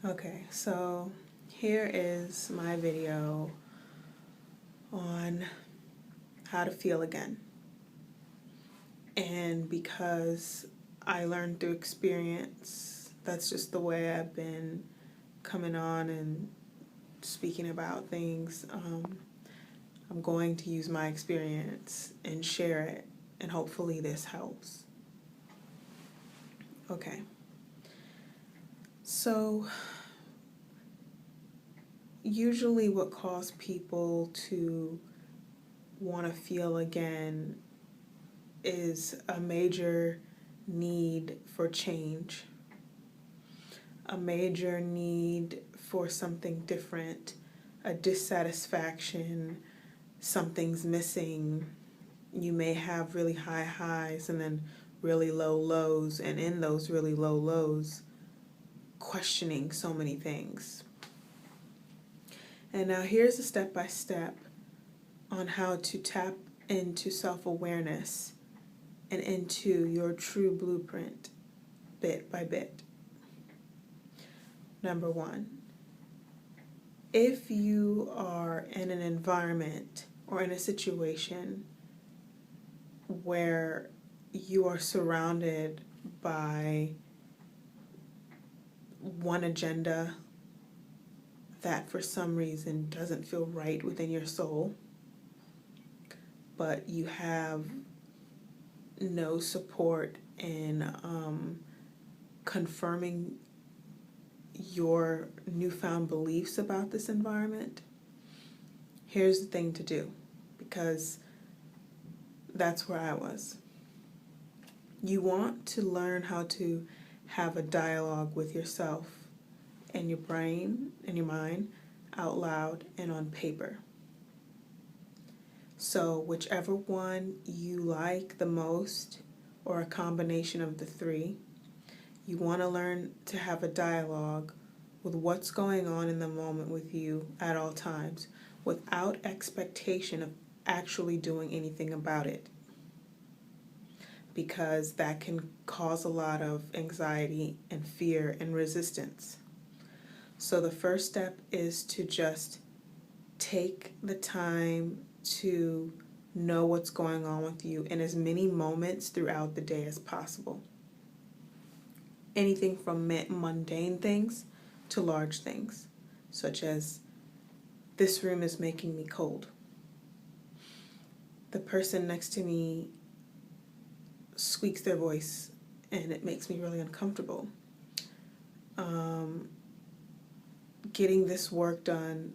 Okay, so here is my video on how to feel again. And because I learned through experience, that's just the way I've been coming on and speaking about things. I'm going to use my experience and share it, and hopefully this helps. Okay. So, usually what causes people to want to feel again is a major need for change, a major need for something different, a dissatisfaction, something's missing. You may have really high highs and then really low lows, and in those really low lows, questioning so many things. And now here's a step-by-step on how to tap into self-awareness and into your true blueprint bit by bit. Number one, if you are in an environment or in a situation where you are surrounded by one agenda that for some reason doesn't feel right within your soul, but you have no support in confirming your newfound beliefs about this environment, here's the thing to do, because that's where I was. You want to learn how to have a dialogue with yourself and your brain and your mind out loud and on paper. So whichever one you like the most, or a combination of the three, you want to learn to have a dialogue with what's going on in the moment with you at all times, without expectation of actually doing anything about it, because that can cause a lot of anxiety and fear and resistance. So the first step is to just take the time to know what's going on with you in as many moments throughout the day as possible. Anything from mundane things to large things, such as, this room is making me cold. The person next to me squeaks their voice and it makes me really uncomfortable. Getting this work done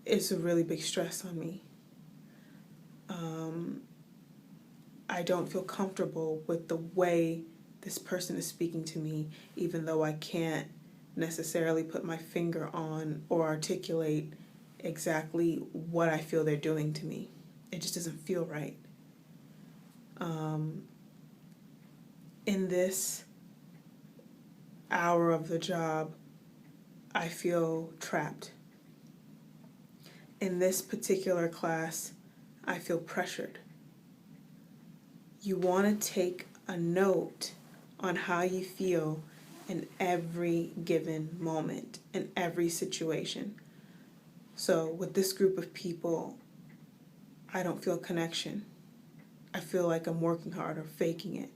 is a really big stress on me. I don't feel comfortable with the way this person is speaking to me, even though I can't necessarily put my finger on or articulate exactly what I feel they're doing to me. It just doesn't feel right. In this hour of the job, I feel trapped. In this particular class, I feel pressured. You want to take a note on how you feel in every given moment, in every situation. So with this group of people, I don't feel connection. I feel like I'm working hard or faking it.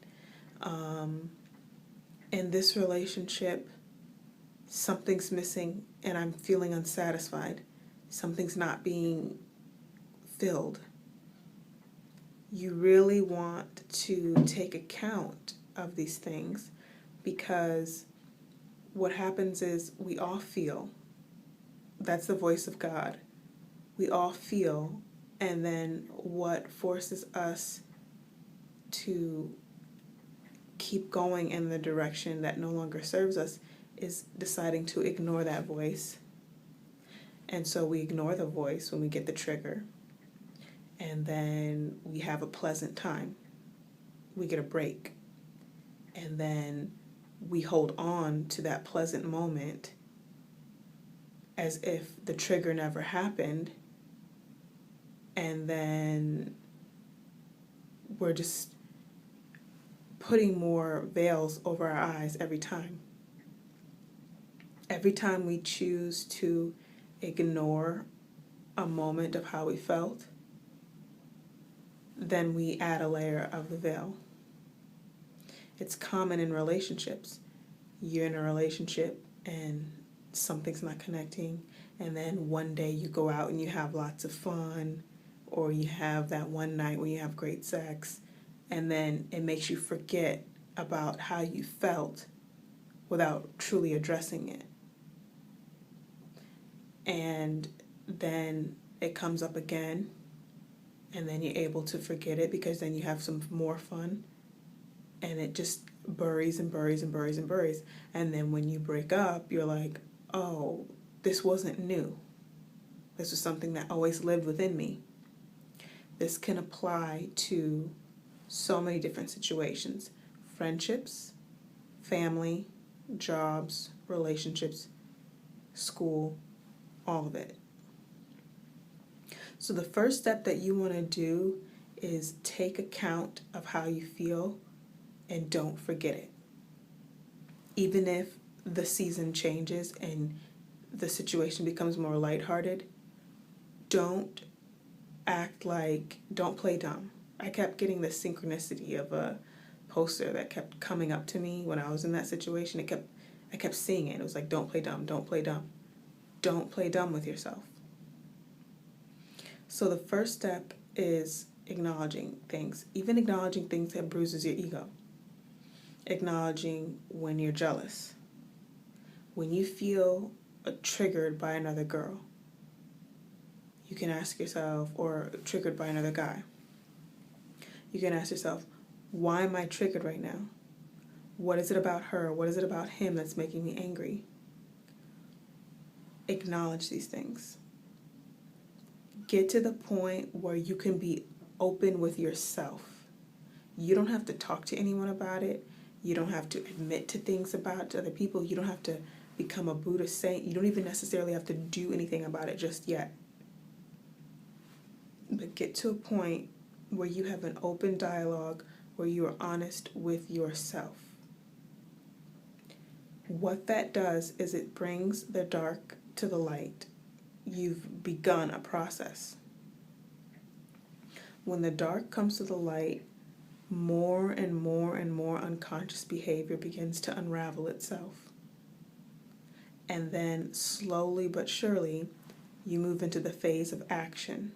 In this relationship, something's missing and I'm feeling unsatisfied. Something's not being filled. You really want to take account of these things, because what happens is we all feel. That's the voice of God. We all feel, and then what forces us to keep going in the direction that no longer serves us is deciding to ignore that voice. And so we ignore the voice when we get the trigger, and then we have a pleasant time. We get a break, and then we hold on to that pleasant moment as if the trigger never happened, and then we're just putting more veils over our eyes every time. Every time we choose to ignore a moment of how we felt, then we add a layer of the veil. It's common in relationships. You're in a relationship and something's not connecting, and then one day you go out and you have lots of fun, or you have that one night when you have great sex, and then it makes you forget about how you felt without truly addressing it. And then it comes up again, and then you're able to forget it because then you have some more fun, and it just buries and buries and buries and buries. And then when you break up, you're like, oh, this wasn't new. This was something that always lived within me. This can apply to so many different situations: friendships, family, jobs, relationships, school, all of it. So the first step that you want to do is take account of how you feel and don't forget it. Even if the season changes and the situation becomes more lighthearted, don't don't play dumb. I kept getting the synchronicity of a poster that kept coming up to me when I was in that situation. I kept seeing it. It was like, don't play dumb, don't play dumb. Don't play dumb with yourself. So the first step is acknowledging things, even acknowledging things that bruises your ego. Acknowledging when you're jealous. When you feel triggered by another girl, you can ask yourself, or triggered by another guy, you can ask yourself, why am I triggered right now? What is it about her? What is it about him that's making me angry? Acknowledge these things. Get to the point where you can be open with yourself. You don't have to talk to anyone about it. You don't have to admit to things about to other people. You don't have to become a Buddhist saint. You don't even necessarily have to do anything about it just yet. But get to a point where you have an open dialogue, where you are honest with yourself. What that does is it brings the dark to the light. You've begun a process. When the dark comes to the light, more and more and more unconscious behavior begins to unravel itself. And then slowly but surely, you move into the phase of action.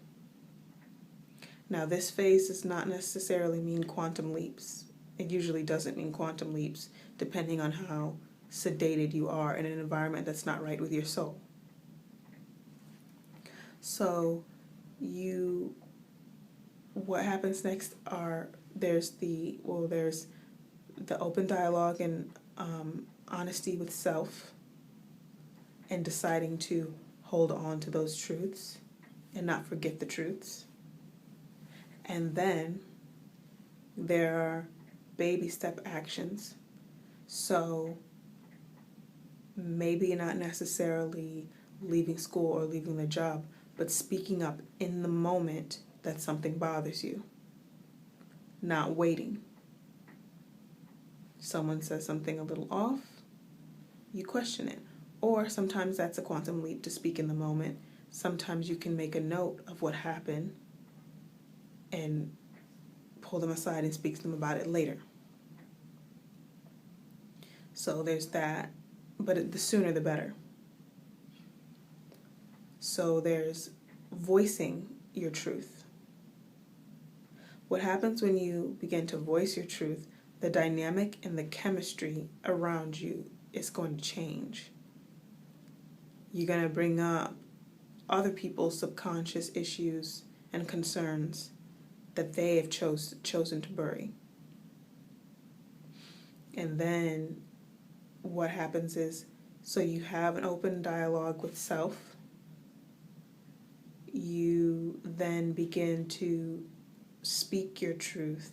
Now, this phase does not necessarily mean quantum leaps. It usually doesn't mean quantum leaps, depending on how sedated you are in an environment that's not right with your soul. So, what happens next there's the open dialogue and honesty with self, and deciding to hold on to those truths and not forget the truths. And then there are baby step actions. So maybe not necessarily leaving school or leaving the job, but speaking up in the moment that something bothers you. Not waiting. Someone says something a little off, you question it. Or sometimes that's a quantum leap to speak in the moment. Sometimes you can make a note of what happened and pull them aside and speak to them about it later. So there's that, but the sooner the better. So there's voicing your truth. What happens when you begin to voice your truth, the dynamic and the chemistry around you is going to change. You're going to bring up other people's subconscious issues and concerns that they have chosen to bury. And then what happens is, so you have an open dialogue with self. You then begin to speak your truth,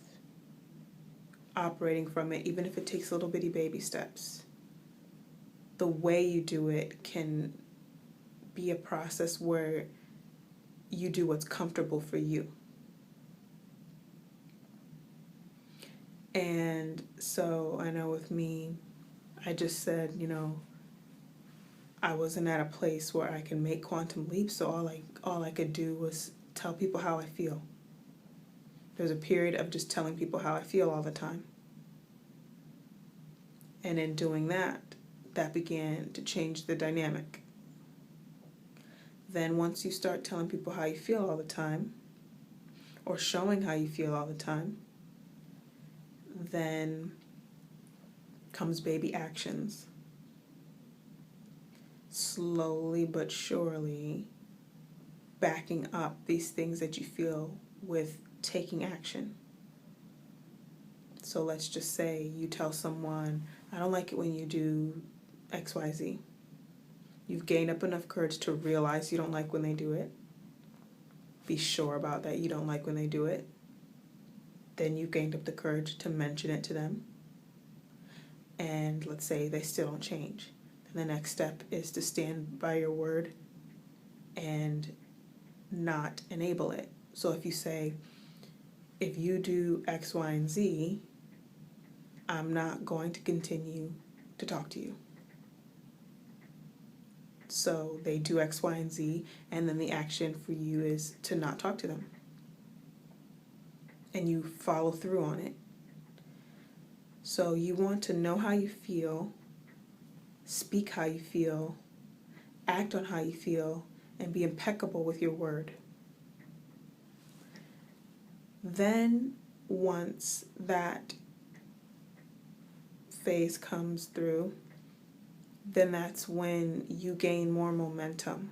operating from it, even if it takes little bitty baby steps. The way you do it can be a process where you do what's comfortable for you. And so I know with me, I just said, I wasn't at a place where I can make quantum leaps, so all I could do was tell people how I feel. There's a period of just telling people how I feel all the time. And in doing that, that began to change the dynamic. Then once you start telling people how you feel all the time, or showing how you feel all the time, then comes baby actions. Slowly but surely backing up these things that you feel with taking action. So let's just say you tell someone, I don't like it when you do XYZ. You've gained up enough courage to realize you don't like when they do it. Be sure about that you don't like when they do it. Then you gained up the courage to mention it to them. And let's say they still don't change. Then the next step is to stand by your word and not enable it. So if you say, if you do X, Y, and Z, I'm not going to continue to talk to you. So they do X, Y, and Z, and then the action for you is to not talk to them. And you follow through on it. So you want to know how you feel, speak how you feel, act on how you feel, and be impeccable with your word. Then once that phase comes through, then that's when you gain more momentum,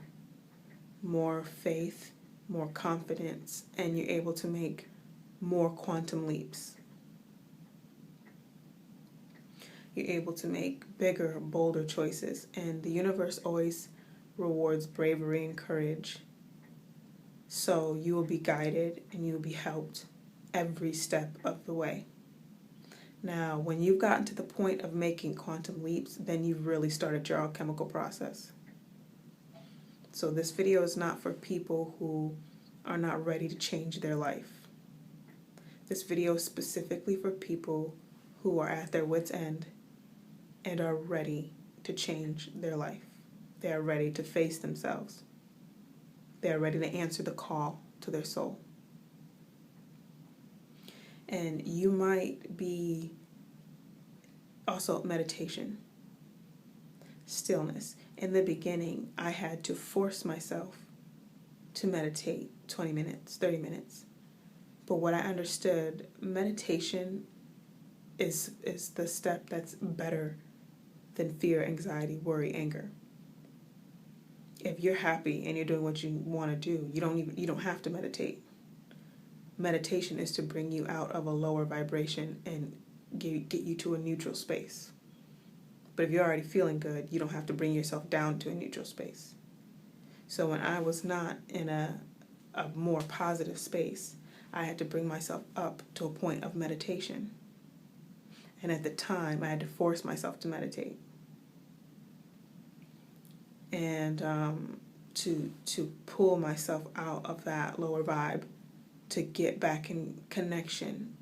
more faith, more confidence, and you're able to make more quantum leaps. You're able to make bigger, bolder choices, and the universe always rewards bravery and courage. So you will be guided and you will be helped every step of the way. Now, when you've gotten to the point of making quantum leaps, then you've really started your alchemical process. So this video is not for people who are not ready to change their life. This video is specifically for people who are at their wits' end and are ready to change their life. They are ready to face themselves. They are ready to answer the call to their soul. And you might be also meditation, stillness. In the beginning, I had to force myself to meditate 20 minutes, 30 minutes. But what I understood, meditation is the step that's better than fear, anxiety, worry, anger. If you're happy and you're doing what you want to do, you don't have to meditate. Meditation is to bring you out of a lower vibration and get you to a neutral space. But if you're already feeling good, you don't have to bring yourself down to a neutral space. So when I was not in a more positive space, I had to bring myself up to a point of meditation. And at the time, I had to force myself to meditate. And to pull myself out of that lower vibe, to get back in connection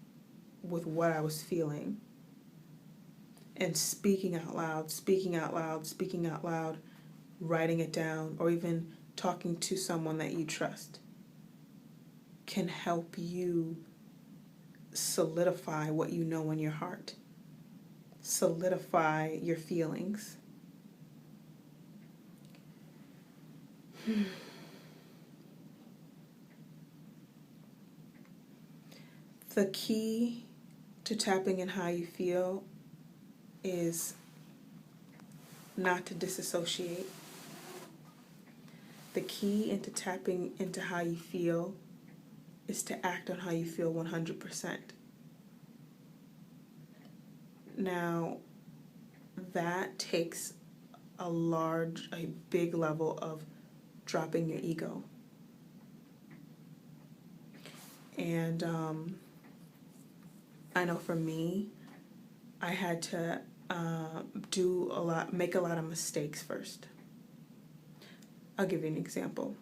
with what I was feeling. And speaking out loud, writing it down, or even talking to someone that you trust can help you solidify what you know in your heart, solidify your feelings. The key to tapping in how you feel is not to disassociate. The key into tapping into how you feel is to act on how you feel 100%. Now, that takes a big level of dropping your ego. And I know for me, I had to make a lot of mistakes first. I'll give you an example.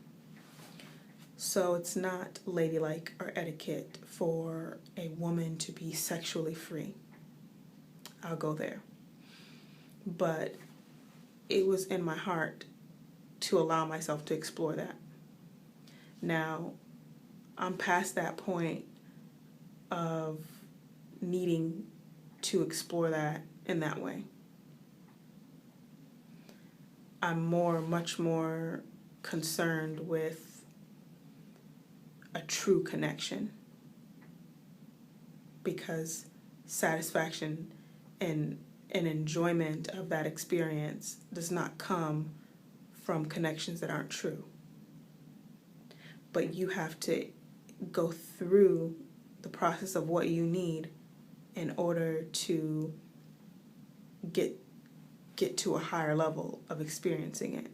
So it's not ladylike or etiquette for a woman to be sexually free. I'll go there. But it was in my heart to allow myself to explore that. Now, I'm past that point of needing to explore that in that way. I'm much more concerned with a true connection, because satisfaction and enjoyment of that experience does not come from connections that aren't true. But you have to go through the process of what you need in order to get to a higher level of experiencing it.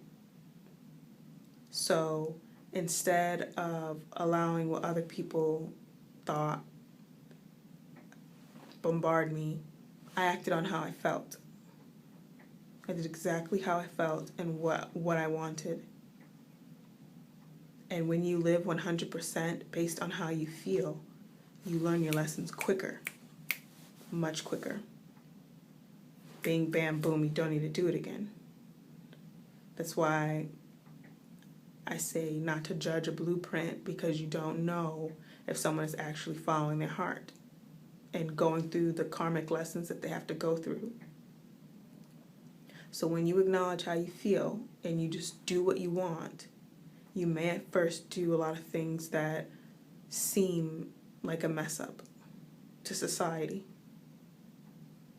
So instead of allowing what other people thought bombard me, I acted on how I felt. I did exactly how I felt and what I wanted. And when you live 100% based on how you feel, you learn your lessons quicker, much quicker. Bing, bam, boom, you don't need to do it again. That's why I say not to judge a blueprint, because you don't know if someone is actually following their heart and going through the karmic lessons that they have to go through. So when you acknowledge how you feel and you just do what you want, you may at first do a lot of things that seem like a mess up to society,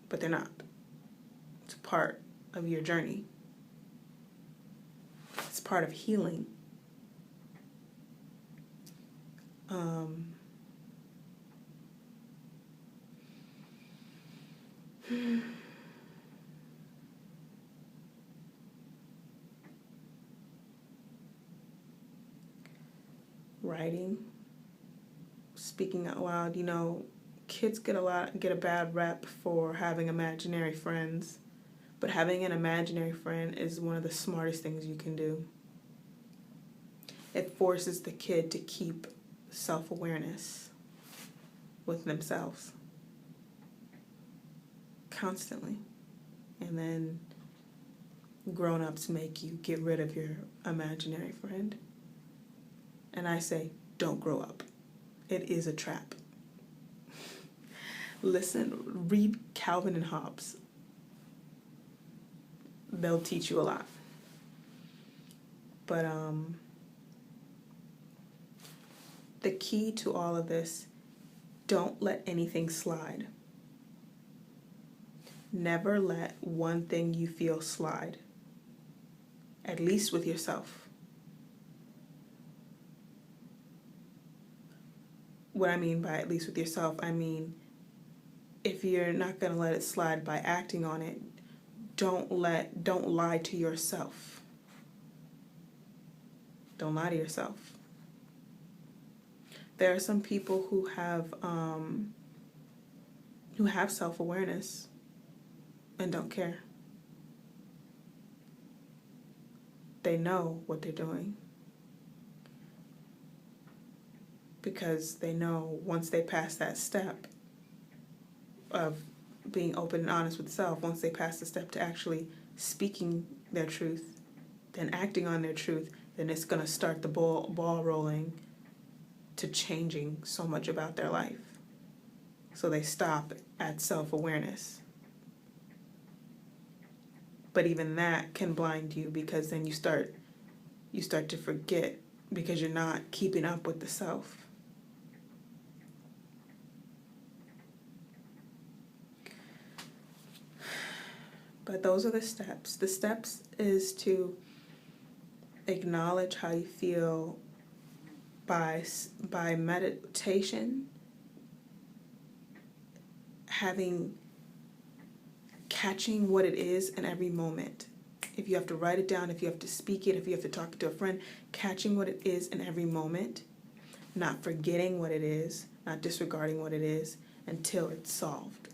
but they're not. It's a part of your journey. It's part of healing. Writing, speaking out loud. Kids get a bad rep for having imaginary friends, but having an imaginary friend is one of the smartest things you can do. It forces the kid to keep self-awareness with themselves constantly. And then grown-ups make you get rid of your imaginary friend. And I say, don't grow up. It is a trap. Listen, read Calvin and Hobbes. They'll teach you a lot. But the key to all of this, don't let anything slide. Never let one thing you feel slide, at least with yourself. What I mean by at least with yourself, I mean, if you're not going to let it slide by acting on it, don't lie to yourself. Don't lie to yourself. There are some people who have self-awareness and don't care. They know what they're doing, because they know once they pass that step of being open and honest with self, once they pass the step to actually speaking their truth, then acting on their truth, then it's going to start the ball rolling to changing so much about their life. So they stop at self-awareness. But even that can blind you, because then you start to forget, because you're not keeping up with the self. But those are the steps. The steps is to acknowledge how you feel by meditation, catching what it is in every moment. If you have to write it down, if you have to speak it, if you have to talk to a friend, catching what it is in every moment, not forgetting what it is, not disregarding what it is until it's solved.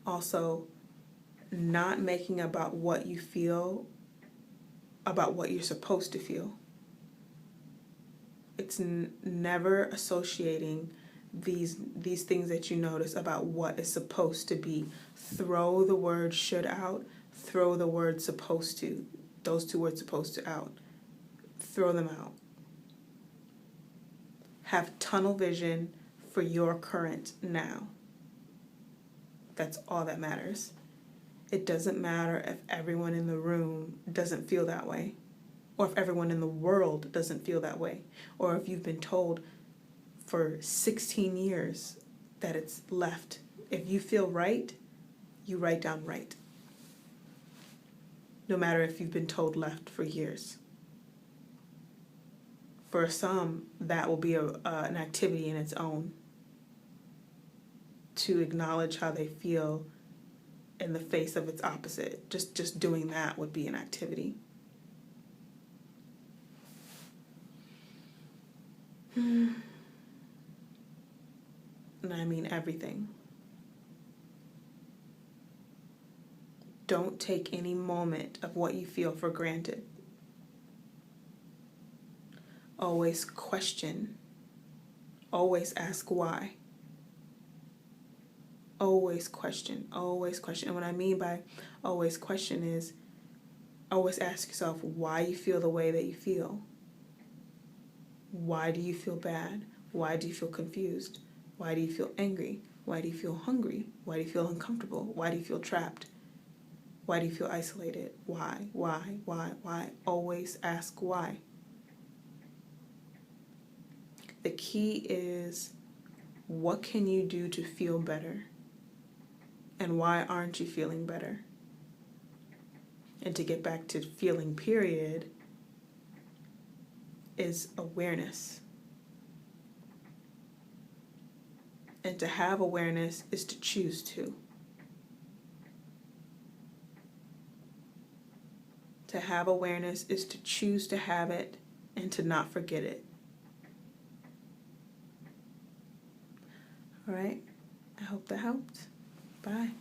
Also, not making about what you feel about what you're supposed to feel. It's never associating these things that you notice about what is supposed to be. Throw the word should out. Throw the word supposed to. Those two words supposed to out. Throw them out. Have tunnel vision for your current now. That's all that matters. It doesn't matter if everyone in the room doesn't feel that way, or if everyone in the world doesn't feel that way, or if you've been told for 16 years that it's left. If you feel right, you write down right. No matter if you've been told left for years. For some, that will be an activity in its own, to acknowledge how they feel in the face of its opposite. Just doing that would be an activity. And I mean everything. Don't take any moment of what you feel for granted. Always question. Always ask why. Always question. Always question. And what I mean by always question is always ask yourself why you feel the way that you feel. Why do you feel bad? Why do you feel confused? Why do you feel angry? Why do you feel hungry? Why do you feel uncomfortable? Why do you feel trapped? Why do you feel isolated? Why? Always ask why. The key is, what can you do to feel better? And why aren't you feeling better? And to get back to feeling, period, is awareness. And to have awareness is to choose to. To have awareness is to choose to have it and to not forget it. All right, I hope that helped. Bye.